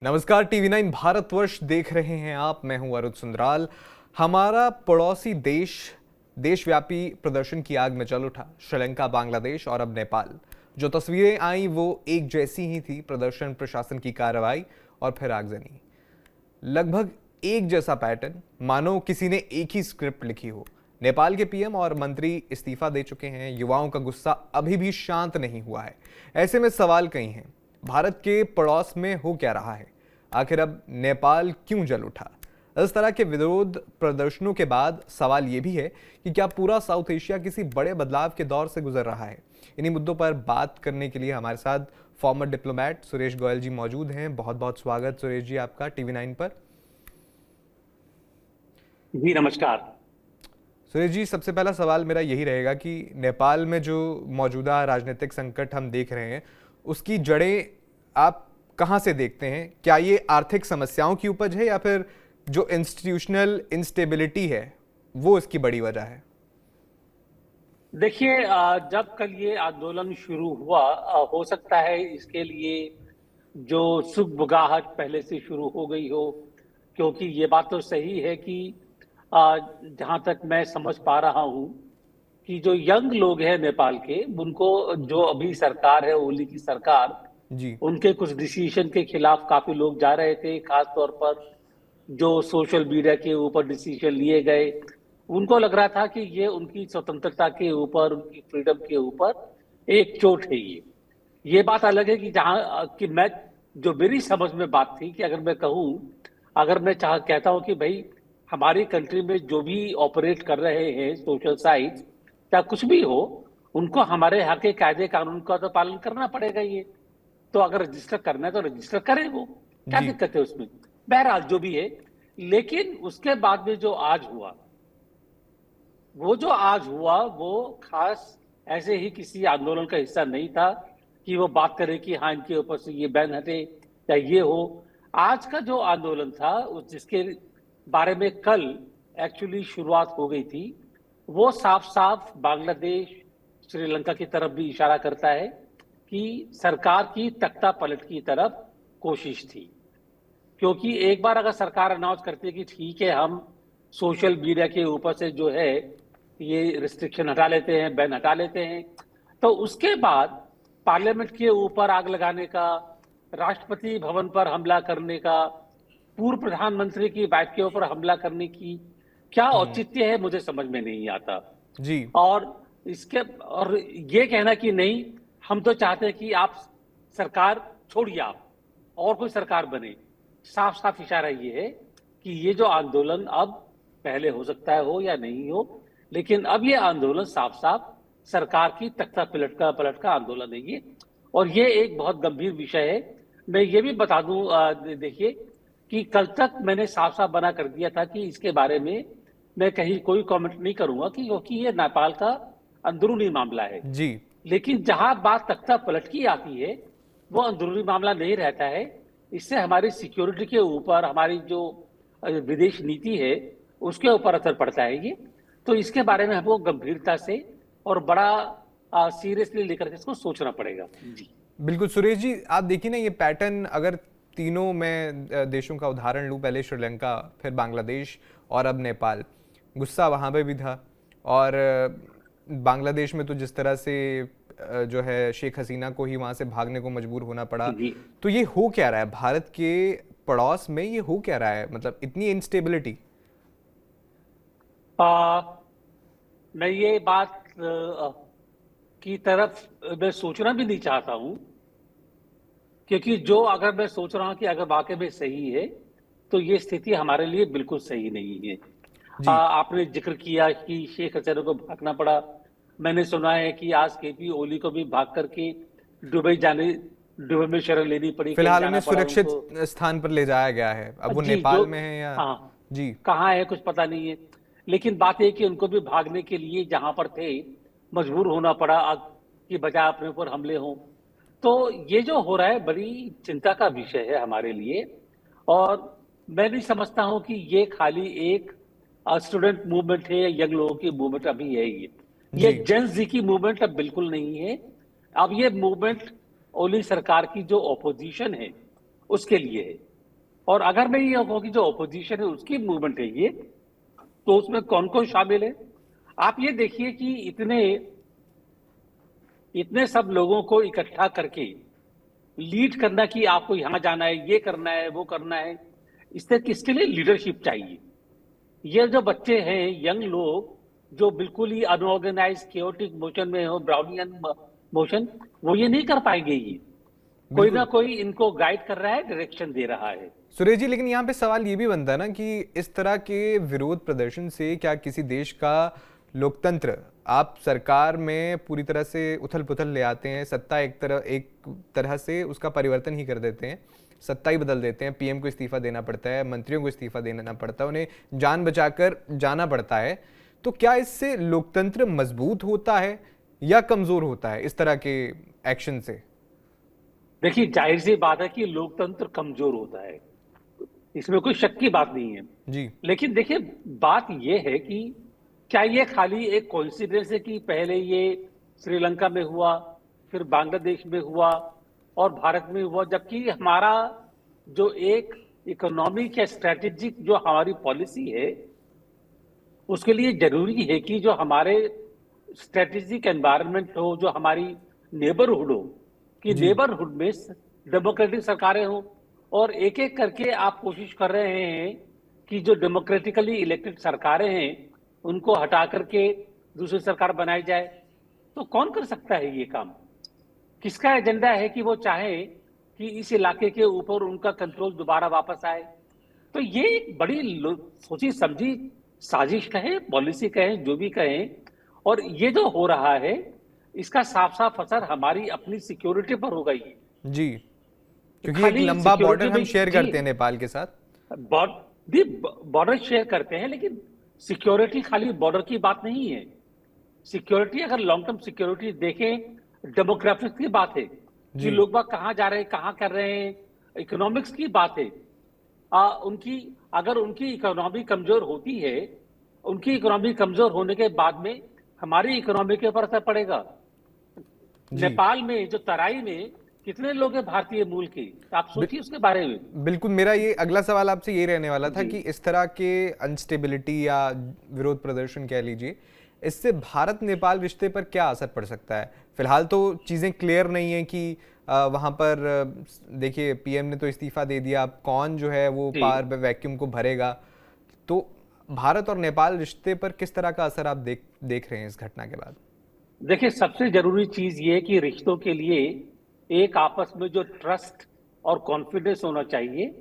नमस्कार। टीवी 9 भारतवर्ष देख रहे हैं आप। मैं हूं अरुण सुंदराल। हमारा पड़ोसी देश देशव्यापी प्रदर्शन की आग में जल उठा। श्रीलंका, बांग्लादेश और अब नेपाल। जो तस्वीरें आई वो एक जैसी ही थी। प्रदर्शन, प्रशासन की कार्रवाई और फिर आगजनी। लगभग एक जैसा पैटर्न, मानो किसी ने एक ही स्क्रिप्ट लिखी हो। नेपाल के पीएम और मंत्री इस्तीफा दे चुके हैं। युवाओं का गुस्सा अभी भी शांत नहीं हुआ है। ऐसे में सवाल कई हैं। भारत के पड़ोस में हो क्या रहा है? आखिर अब नेपाल क्यों जल उठा? इस तरह के विरोध प्रदर्शनों के बाद सवाल यह भी है कि क्या पूरा साउथ एशिया किसी बड़े बदलाव के दौर से गुजर रहा है? इन्हीं मुद्दों पर बात करने के लिए हमारे साथ फॉर्मर डिप्लोमेट सुरेश गोयल जी मौजूद हैं। बहुत बहुत स्वागत सुरेश जी आपका टीवी 9 पर। जी नमस्कार। सुरेश जी, सबसे पहला सवाल मेरा यही रहेगा कि नेपाल में जो मौजूदा राजनीतिक संकट हम देख रहे हैं उसकी जड़ें आप कहां से देखते हैं? क्या ये आर्थिक समस्याओं की उपज है या फिर जो इंस्टीट्यूशनल इंस्टेबिलिटी है वो इसकी बड़ी वजह है? देखिए, जब कल ये आंदोलन शुरू हुआ, हो सकता है इसके लिए जो सुगबुगाहट पहले से शुरू हो गई हो, क्योंकि ये बात तो सही है कि जहां तक मैं समझ पा रहा हूं कि जो यंग लोग हैं नेपाल के, उनको जो अभी सरकार है, ओली की सरकार, जी। उनके कुछ डिसीजन के खिलाफ काफी लोग जा रहे थे। खास तौर पर जो सोशल मीडिया के ऊपर डिसीजन लिए गए, उनको लग रहा था कि ये उनकी स्वतंत्रता के ऊपर, उनकी फ्रीडम के ऊपर एक चोट है। ये बात अलग है कि जहां कि मैं, जो मेरी समझ में बात थी कि अगर मैं कहूं, अगर मैं कहता हूं कि भाई हमारी कंट्री में जो भी ऑपरेट कर रहे हैं सोशल साइट्स या कुछ भी हो, उनको हमारे यहाँ के कायदे कानून का तो पालन करना पड़ेगा। ये तो अगर रजिस्टर करना है तो रजिस्टर करें, वो क्या जी। दिक्कत है उसमें। बहरहाल जो भी है, लेकिन उसके बाद में जो आज हुआ, वो खास ऐसे ही किसी आंदोलन का हिस्सा नहीं था कि वो बात करे कि हाँ इनके ऊपर से ये बैन हटे या ये हो। आज का जो आंदोलन था, उस जिसके बारे में कल एक्चुअली शुरुआत हो गई थी, वो साफ साफ बांग्लादेश, श्रीलंका की तरफ भी इशारा करता है कि सरकार की तख्ता पलट की तरफ कोशिश थी। क्योंकि एक बार अगर सरकार अनाउंस करती है कि ठीक है, हम सोशल मीडिया के ऊपर से जो है ये रिस्ट्रिक्शन हटा लेते हैं, बैन हटा लेते हैं, तो उसके बाद पार्लियामेंट के ऊपर आग लगाने का, राष्ट्रपति भवन पर हमला करने का, पूर्व प्रधानमंत्री की बाइक के ऊपर हमला करने की क्या औचित्य है, मुझे समझ में नहीं आता। जी। और और ये कहना कि नहीं, हम तो चाहते हैं कि आप सरकार छोड़िए, आप और कोई सरकार बने। साफ साफ इशारा ये है कि ये जो आंदोलन अब, पहले हो सकता है हो या नहीं हो, लेकिन अब ये आंदोलन साफ साफ सरकार की तख्ता पलट का आंदोलन है ये। और ये एक बहुत गंभीर विषय है। मैं ये भी बता दूं, देखिए कि कल तक मैंने साफ साफ मना कर दिया था कि इसके बारे में मैं कहीं कोई कमेंट नहीं करूंगा, क्योंकि ये नेपाल का अंदरूनी मामला है। जी। लेकिन जहां बात तख्ता पलट की आती है, वो अंदरूनी मामला नहीं रहता है। इससे हमारी सिक्योरिटी के ऊपर, हमारी जो विदेश नीति है, उसके ऊपर असर पड़ता है ये। तो इसके बारे में हमको गंभीरता से और बड़ा सीरियसली लेकर के इसको सोचना पड़ेगा। जी बिल्कुल सुरेश जी, आप देखिए ना ये पैटर्न, अगर तीनों मैं देशों का उदाहरण लूँ, पहले श्रीलंका, फिर बांग्लादेश और अब नेपाल। गुस्सा वहाँ पे भी था। और बांग्लादेश में तो जिस तरह से जो है शेख हसीना को ही वहाँ से भागने को मजबूर होना पड़ा। जी। तो ये हो क्या रहा है भारत के पड़ोस में? ये हो क्या रहा है, मतलब इतनी इंस्टेबिलिटी? आ, मैं ये बात की तरफ मैं सोचना भी नहीं चाहता हूं, क्योंकि जो अगर मैं सोच रहा हूं कि अगर वाकई में सही है, तो ये स्थिति हमारे लिए बिल्कुल सही नहीं है। जी। आपने जिक्र किया कि शेख हसीना को भागना पड़ा। मैंने सुना है कि आज केपी ओली को भी भाग करके दुबई जाने, दुबई में शरण लेनी पड़ी, कहीं फिलहाल जाना उन्हें पड़ा सुरक्षित उनको। स्थान पर ले जाया गया है। अब वो जी, जो नेपाल में है या? हाँ, जी। कहाँ है कुछ पता नहीं है। लेकिन बात है कि उनको भी भागने के लिए जहां पर थे, मजबूर होना पड़ा आग की बजाय अपने ऊपर हमले हों। तो ये जो हो रहा है, बड़ी चिंता का विषय है हमारे लिए। और मैं नहीं समझता हूं कि ये खाली एक स्टूडेंट मूवमेंट है या यंग लोगों की मूवमेंट अभी है। ये जी। जेन जी की मूवमेंट अब बिल्कुल नहीं है। अब ये मूवमेंट ओली सरकार की जो ऑपोजिशन है उसके लिए है। और अगर मैं ये कहूँ कि जो ऑपोजिशन है उसकी मूवमेंट है ये, तो उसमें कौन कौन शामिल है? आप ये देखिए कि इतने इतने सब लोगों को इकट्ठा करके लीड करना कि आपको यहां जाना है, ये करना है, वो करना है, इससे किसके लिए लीडरशिप चाहिए? ये जो बच्चे हैं, यंग लोग, जो बिल्कुल ही अनऑर्गेनाइज केओटिक मोशन में हो, ब्राउनियन मोशन, वो ये नहीं कर पाएंगे। ये कोई ना बिल्कुल कोई इनको गाइड कर रहा है, डायरेक्शन दे रहा है। सुरेश जी, लेकिन यहाँ पे सवाल ये भी बनता है ना कि इस तरह के विरोध प्रदर्शन से क्या किसी देश का लोकतंत्र, आप सरकार में पूरी तरह से उथल पुथल ले आते हैं, सत्ता एक तरह से उसका परिवर्तन ही कर देते हैं, सत्ता ही बदल देते हैं, पीएम को इस्तीफा देना पड़ता है, मंत्रियों को इस्तीफा देना पड़ता है, उन्हें जान बचाकर जाना पड़ता है, तो क्या इससे लोकतंत्र मजबूत होता है या कमजोर होता है इस तरह के एक्शन से? देखिए, जाहिर सी बात है कि लोकतंत्र कमजोर होता है, इसमें कोई शक की बात नहीं है। जी लेकिन देखिए, बात यह है कि क्या ये खाली एक कोइंसिडेंस है कि पहले ये श्रीलंका में हुआ, फिर बांग्लादेश में हुआ और भारत में हुआ, जबकि हमारा जो एक इकोनॉमिक या स्ट्रेटेजिक जो हमारी पॉलिसी है, उसके लिए जरूरी है कि जो हमारे स्ट्रेटेजिक एनवायरनमेंट हो, जो हमारी नेबरहुड हो, कि जी नेबरहुड में डेमोक्रेटिक सरकारें हो। और एक एक करके आप कोशिश कर रहे हैं कि जो डेमोक्रेटिकली इलेक्टेड सरकारें हैं उनको हटा करके दूसरी सरकार बनाई जाए। तो कौन कर सकता है ये काम? किसका एजेंडा है कि वो चाहे कि इस इलाके के ऊपर उनका कंट्रोल दोबारा वापस आए? तो ये एक बड़ी सोची समझी साजिश कहें, पॉलिसी कहें, जो भी कहें। और ये जो हो रहा है, इसका साफ साफ असर हमारी अपनी सिक्योरिटी पर होगा। ये जी, क्योंकि एक खाली लंबा सिक्योरिटी बॉर्डर में हम शेयर जी, करते हैं नेपाल के साथ। बॉर्डर शेयर करते हैं, लेकिन सिक्योरिटी खाली बॉर्डर की बात नहीं है। सिक्योरिटी, अगर लॉन्ग टर्म सिक्योरिटी देखें, डेमोग्राफिक्स की बात है कि जी लोग बाग कहाँ जा रहे हैं, कहाँ कर रहे हैं। इकोनॉमिक्स की बात है। उनकी, अगर उनकी इकोनॉमी कमजोर होती है, उनकी इकोनॉमी कमजोर होने के बाद में हमारी इकोनॉमी के ऊपर असर पड़ेगा। जी नेपाल में जो तराई में कितने लोग हैं भारतीय मूल के, तो आप बि- सोचिए उसके बारे में। बिल्कुल, मेरा ये अगला सवाल आपसे ये रहने वाला था जी कि इस तरह के अनस्टेबिलिटी या विरोध प्रदर्शन कह लीजिए, इससे भारत नेपाल रिश्ते पर क्या असर पड़ सकता है? फिलहाल तो चीज़ें क्लियर नहीं है कि वहाँ पर देखिए पीएम ने तो इस्तीफा दे दिया, अब कौन जो है वो जी पावर वैक्यूम को भरेगा। तो भारत और नेपाल रिश्ते पर किस तरह का असर आप देख रहे हैं इस घटना के बाद? देखिए, सबसे जरूरी चीज ये है कि रिश्तों के लिए एक आपस में जो ट्रस्ट और कॉन्फिडेंस होना चाहिए,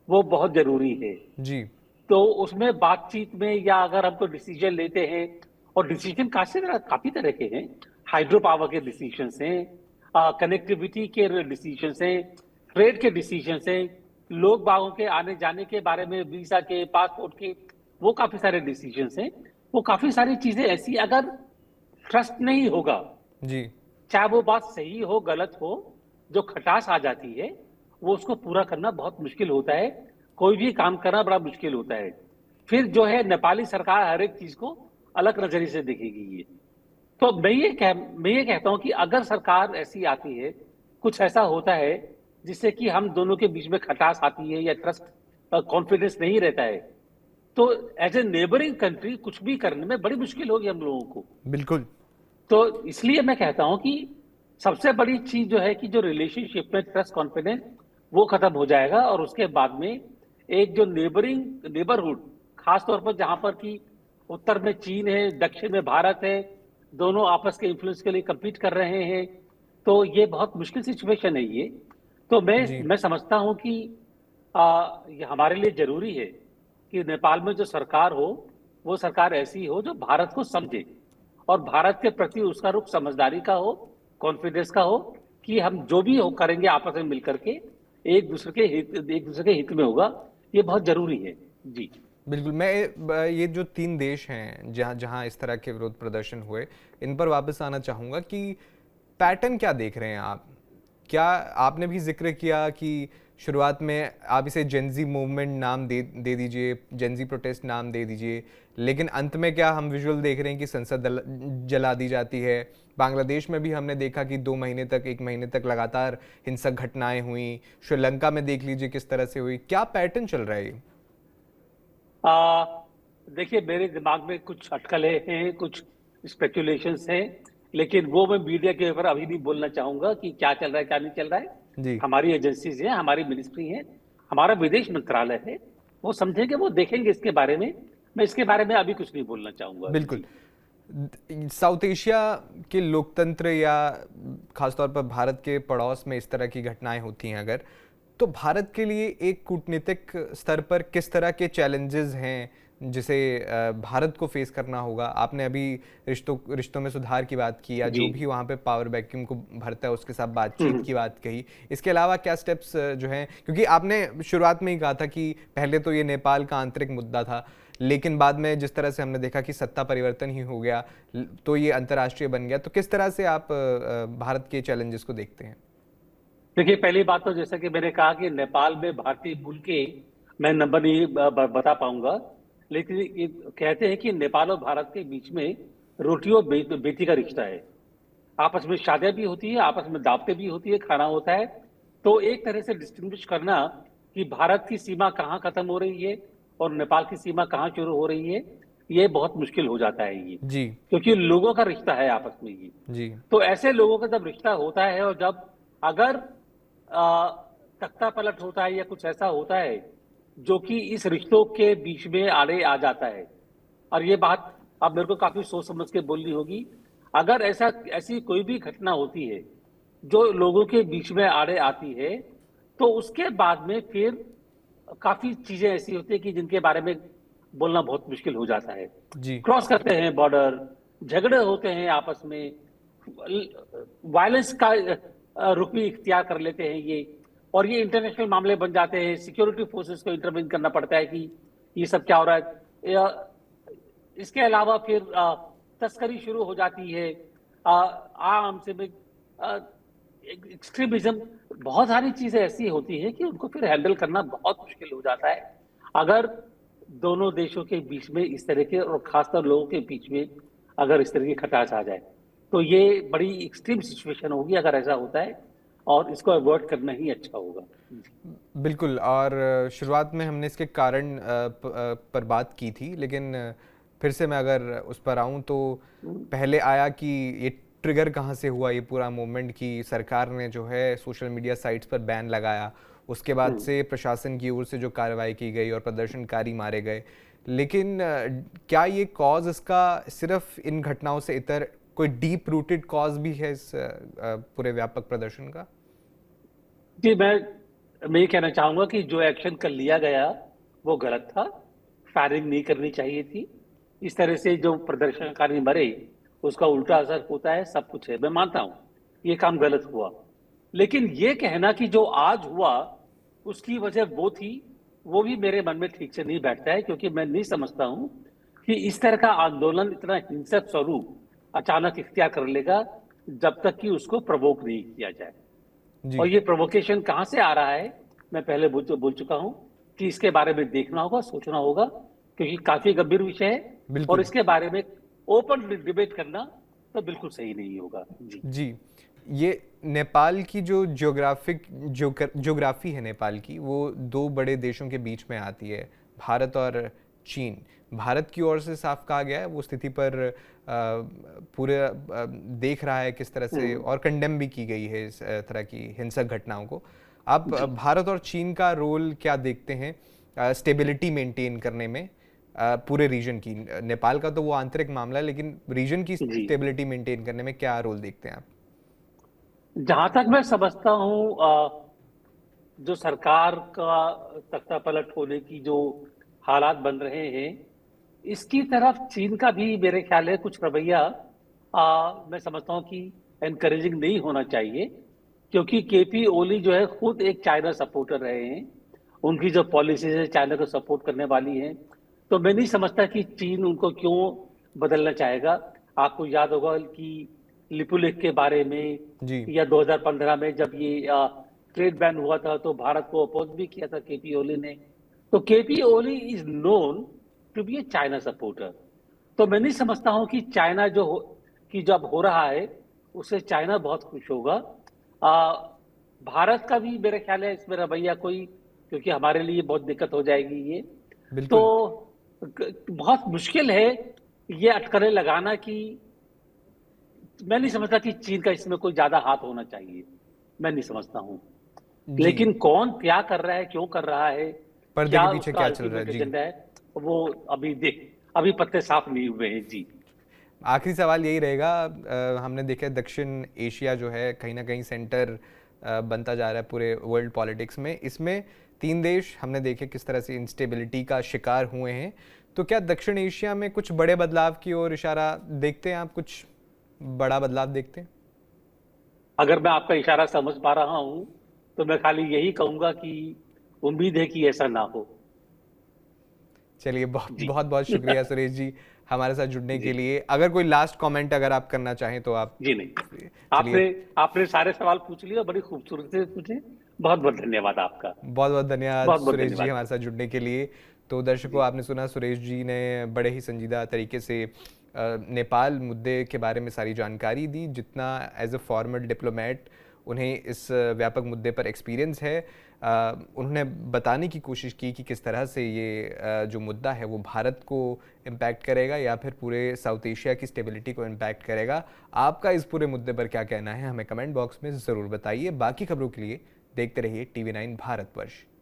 वो बहुत जरूरी है। जी तो उसमें बातचीत में, या अगर हम कोई डिसीजन लेते हैं, और डिसीजन काफी तरह के हैं, हाइड्रो पावर के डिसीजन हैं, कनेक्टिविटी के डिसीजन हैं, ट्रेड के डिसीजन हैं, लोग बागों के आने जाने के बारे में, वीजा के, पासपोर्ट के, वो काफी सारे डिसीजन हैं। वो काफी सारी चीजें ऐसी, अगर ट्रस्ट नहीं होगा, जी चाहे वो बात सही हो गलत हो, जो खटास आ जाती है, वो उसको पूरा करना बहुत मुश्किल होता है। कोई भी काम करना बड़ा मुश्किल होता है। फिर जो है, नेपाली सरकार हर एक चीज को अलग नजरिए से देखेगी। ये तो मैं ये कहता हूं कि अगर सरकार ऐसी आती है, कुछ ऐसा होता है जिससे कि हम दोनों के बीच में खटास आती है या ट्रस्ट कॉन्फिडेंस नहीं रहता है, तो एज ए नेबरिंग कंट्री कुछ भी करने में बड़ी मुश्किल होगी हम लोगों को। बिल्कुल तो इसलिए मैं कहता हूं कि सबसे बड़ी चीज जो है कि जो रिलेशनशिप में ट्रस्ट कॉन्फिडेंस, वो खत्म हो जाएगा। और उसके बाद में एक जो नेबरहुड, खास तौर पर जहां पर कि उत्तर में चीन है, दक्षिण में भारत है, दोनों आपस के इन्फ्लुएंस के लिए compete कर रहे हैं, तो ये बहुत मुश्किल सिचुएशन है ये। तो जी मैं समझता हूं कि ये हमारे लिए जरूरी है कि नेपाल में जो सरकार हो, वो सरकार ऐसी हो जो भारत को समझे, और भारत के प्रति उसका रुख समझदारी का हो, कॉन्फिडेंस का हो, कि हम जो भी हो करेंगे आपस में मिलकर के एक दूसरे के हित में होगा। ये बहुत जरूरी है। जी बिल्कुल, मैं ये जो 3 देश हैं जहाँ जहाँ इस तरह के विरोध प्रदर्शन हुए, इन पर वापस आना चाहूँगा कि पैटर्न क्या देख रहे हैं आप? क्या आपने भी ज़िक्र किया कि शुरुआत में आप इसे जेंजी मूवमेंट नाम दे दीजिए, जेंजी प्रोटेस्ट नाम दे दीजिए, लेकिन अंत में क्या हम विजुअल देख रहे हैं कि संसद जला दी जाती है। बांग्लादेश में भी हमने देखा कि 2 महीने तक, 1 महीने तक लगातार हिंसक घटनाएं हुई। श्रीलंका में देख लीजिए किस तरह से हुई। क्या पैटर्न चल रहा है ये? आ, देखिए, मेरे दिमाग में कुछ अटकलें हैं, कुछ स्पेकुलेशंस हैं, लेकिन वो मैं मीडिया के ऊपर अभी नहीं बोलना चाहूंगा कि क्या चल रहा है क्या नहीं चल रहा है। जी। हमारी एजेंसीज हैं, हमारी मिनिस्ट्री है, हमारा विदेश मंत्रालय है, वो समझेंगे, वो देखेंगे इसके बारे में। मैं इसके बारे में अभी कुछ नहीं बोलना चाहूंगा अभी। बिल्कुल। जी। साउथ एशिया के लोकतंत्र या खासतौर पर भारत के पड़ोस में इस तरह की घटनाएं होती हैं अगर, तो भारत के लिए एक कूटनीतिक स्तर पर किस तरह के चैलेंजेस हैं जिसे भारत को फेस करना होगा? आपने अभी रिश्तों में सुधार की बात की, या जी। जो भी वहाँ पे पावर वैक्यूम को भरता है उसके साथ बातचीत हम्म। की बात कही। इसके अलावा क्या स्टेप्स जो हैं, क्योंकि आपने शुरुआत में ही कहा था कि पहले तो ये नेपाल का आंतरिक मुद्दा था, लेकिन बाद में जिस तरह से हमने देखा कि सत्ता परिवर्तन ही हो गया तो ये अंतर्राष्ट्रीय बन गया। तो किस तरह से आप भारत के चैलेंजेस को देखते हैं? देखिए, पहली बात तो जैसा कि मैंने कहा कि नेपाल में भारतीय मूल के मैं नंबर नहीं बता पाऊंगा, लेकिन ये कहते हैं कि नेपाल और भारत के बीच में रोटी और बेटी का रिश्ता है। आपस में शादियां भी होती है, आपस में दावतें भी होती है, खाना होता है। तो एक तरह से डिस्टिंग्विश करना कि भारत की सीमा कहाँ खत्म हो रही है और नेपाल की सीमा कहाँ शुरू हो रही है, ये बहुत मुश्किल हो जाता है ये, जी। क्योंकि लोगों का रिश्ता है आपस में ये। जी। तो ऐसे लोगों का जब रिश्ता होता है और जब अगर आ, तख्ता पलट होता है या कुछ ऐसा होता है जो कि इस रिश्तों के बीच में आड़े आ जाता है, और ये बात अब मेरे को काफी सोच समझ के बोलनी होगी, अगर ऐसी कोई भी घटना होती है जो लोगों के बीच में आड़े आती है, तो उसके बाद में फिर काफी चीजें ऐसी होती है कि जिनके बारे में बोलना बहुत मुश्किल हो जाता है। जी। क्रॉस करते हैं बॉर्डर, झगड़े होते हैं आपस में, वायलेंस का रुख भी इख्तियार कर लेते हैं ये, और ये इंटरनेशनल मामले बन जाते हैं। सिक्योरिटी फोर्सेस को इंटरवीन करना पड़ता है कि ये सब क्या हो रहा है। इसके अलावा फिर तस्करी शुरू हो जाती है, आर्म्स में एक्सट्रीमिज्म, बहुत सारी चीजें ऐसी होती हैं कि उनको फिर हैंडल करना बहुत मुश्किल हो जाता है अगर दोनों देशों के बीच में इस तरह के, और खासकर लोगों के बीच में अगर इस तरह की खटास आ जाए, तो ये बड़ी एक्सट्रीम सिचुएशन होगी अगर ऐसा होता है, और इसको अवॉइड करना ही अच्छा होगा। बिल्कुल। और शुरुआत में हमने इसके कारण पर बात की थी, लेकिन फिर से मैं अगर उस पर आऊँ तो पहले आया कि ये ट्रिगर कहाँ से हुआ ये पूरा मूवमेंट, की सरकार ने जो है सोशल मीडिया साइट्स पर बैन लगाया। उसके बाद से प्रशासन की ओर से जो कार्रवाई की गई और प्रदर्शनकारी मारे गए। लेकिन क्या ये कॉज इसका सिर्फ इन घटनाओं से इतर कोई डीप रूटेड कॉज भी है इस पूरे व्यापक प्रदर्शन का? जी, मैं ये कहना चाहूंगा कि जो एक्शन कर लिया गया वो गलत था। फायरिंग नहीं करनी चाहिए थी। इस तरह से जो प्रदर्शनकारी मरे उसका उल्टा असर होता है, सब कुछ है, मैं मानता हूं ये काम गलत हुआ। लेकिन ये कहना कि जो आज हुआ उसकी वजह वो थी, वो भी मेरे मन में ठीक से नहीं बैठता है, क्योंकि मैं नहीं समझता हूं कि इस तरह का आंदोलन इतना हिंसक स्वरूप अचानक इख्तियार कर लेगा जब तक कि उसको प्रवोक नहीं किया जाए। जी। और ये प्रोवोकेशन कहाँ से आ रहा है, मैं पहले बोल चुका हूं कि इसके बारे में देखना होगा, सोचना होगा, क्योंकि काफी गंभीर विषय है, और बिल्कुल। इसके बारे में ओपन डिबेट करना तो बिल्कुल सही नहीं होगा। जी। जी। ये नेपाल की जो ज्योग्राफी है नेपाल की, वो दो बड़े देशों के बीच में आती है, भारत और चीन। भारत की ओर से साफ कहा गया है वो स्थिति पर पूरे देख रहा है किस तरह से, और कंडेम भी की गई है इस तरह की हिंसक घटनाओं को। आप जी। भारत और चीन का रोल क्या देखते हैं स्टेबिलिटी मेंटेन करने में पूरे रीजन की? नेपाल का तो वो आंतरिक मामला है, लेकिन रीजन की जी। स्टेबिलिटी मेंटेन करने में क्या रोल देखते हैं आप? जहां तक मैं समझता हूं, जो सरकार का तख्ता पलट होने की जो हालात बन रहे हैं, इसकी तरफ चीन का भी मेरे ख्याल है कुछ रवैया, मैं समझता हूं कि एनकरेजिंग नहीं होना चाहिए, क्योंकि केपी ओली जो है खुद एक चाइना सपोर्टर रहे हैं। उनकी जो पॉलिसीज है चाइना को सपोर्ट करने वाली हैं, तो मैं नहीं समझता कि चीन उनको क्यों बदलना चाहेगा। आपको याद होगा कि लिपुलेख के बारे में, जी। या 2015 में जब ये ट्रेड बैन हुआ था तो भारत को अपोज भी किया था केपी ओली ने। तो KP Oli is known to be a China supporter. तो मैं नहीं समझता हूं कि चाइना कि जब हो रहा है उससे चाइना बहुत खुश होगा। आ, भारत का भी मेरे ख्याल है इसमें रवैया कोई, क्योंकि हमारे लिए बहुत दिक्कत हो जाएगी ये। तो बिल्कुल। बहुत मुश्किल है ये अटकलें लगाना कि मैं नहीं समझता कि चीन का इसमें कोई ज्यादा हाथ होना चाहिए। मैं नहीं समझता हूं। जी। लेकिन कौन क्या कर रहा है, क्यों कर रहा है, पर्दे के क्या पीछे उसका क्या चल रहा है? अल्टीमेट जी। एजेंडा है, वो अभी पत्ते साफ नहीं हुए हैं जी। आखिरी सवाल यही रहेगा, हमने देखा है दक्षिण एशिया जो है कहीं ना कहीं सेंटर बनता जा रहा है पूरे वर्ल्ड पॉलिटिक्स में। इसमें 3 देश हमने देखे किस तरह से इंस्टेबिलिटी का शिकार हुए हैं। तो क्या दक्षिण एशिया में कुछ बड़े बदलाव की ओर इशारा देखते हैं आप? कुछ बड़ा बदलाव देखते हैं? अगर मैं आपका इशारा समझ पा रहा हूं तो मैं खाली यही कहूंगा कि उम्मीद है कि ऐसा ना हो। चलिए, बहुत जी। बहुत बहुत शुक्रिया सुरेश जी हमारे साथ जुड़ने जी। के लिए। अगर कोई लास्ट कमेंट अगर आप करना चाहें तो आप। जी नहीं, चलिए, आपने आपने सारे सवाल पूछ लिए, बड़ी खूबसूरती से पूछे। बहुत बहुत धन्यवाद आपका। बहुत बहुत धन्यवाद बहुत बहुत सुरेश जी धन्यवाद हमारे जी। साथ जुड़ने के लिए। तो दर्शकों, जी। आपने सुना सुरेश जी ने बड़े ही संजीदा तरीके से नेपाल मुद्दे के बारे में सारी जानकारी दी। जितना एज अ फॉर्मल डिप्लोमेट उन्हें इस व्यापक मुद्दे पर एक्सपीरियंस है, उन्होंने बताने की कोशिश की कि किस तरह से ये जो मुद्दा है वो भारत को इम्पैक्ट करेगा या फिर पूरे साउथ एशिया की स्टेबिलिटी को इम्पैक्ट करेगा। आपका इस पूरे मुद्दे पर क्या कहना है, हमें कमेंट बॉक्स में ज़रूर बताइए। बाकी खबरों के लिए देखते रहिए TV9 भारतवर्ष।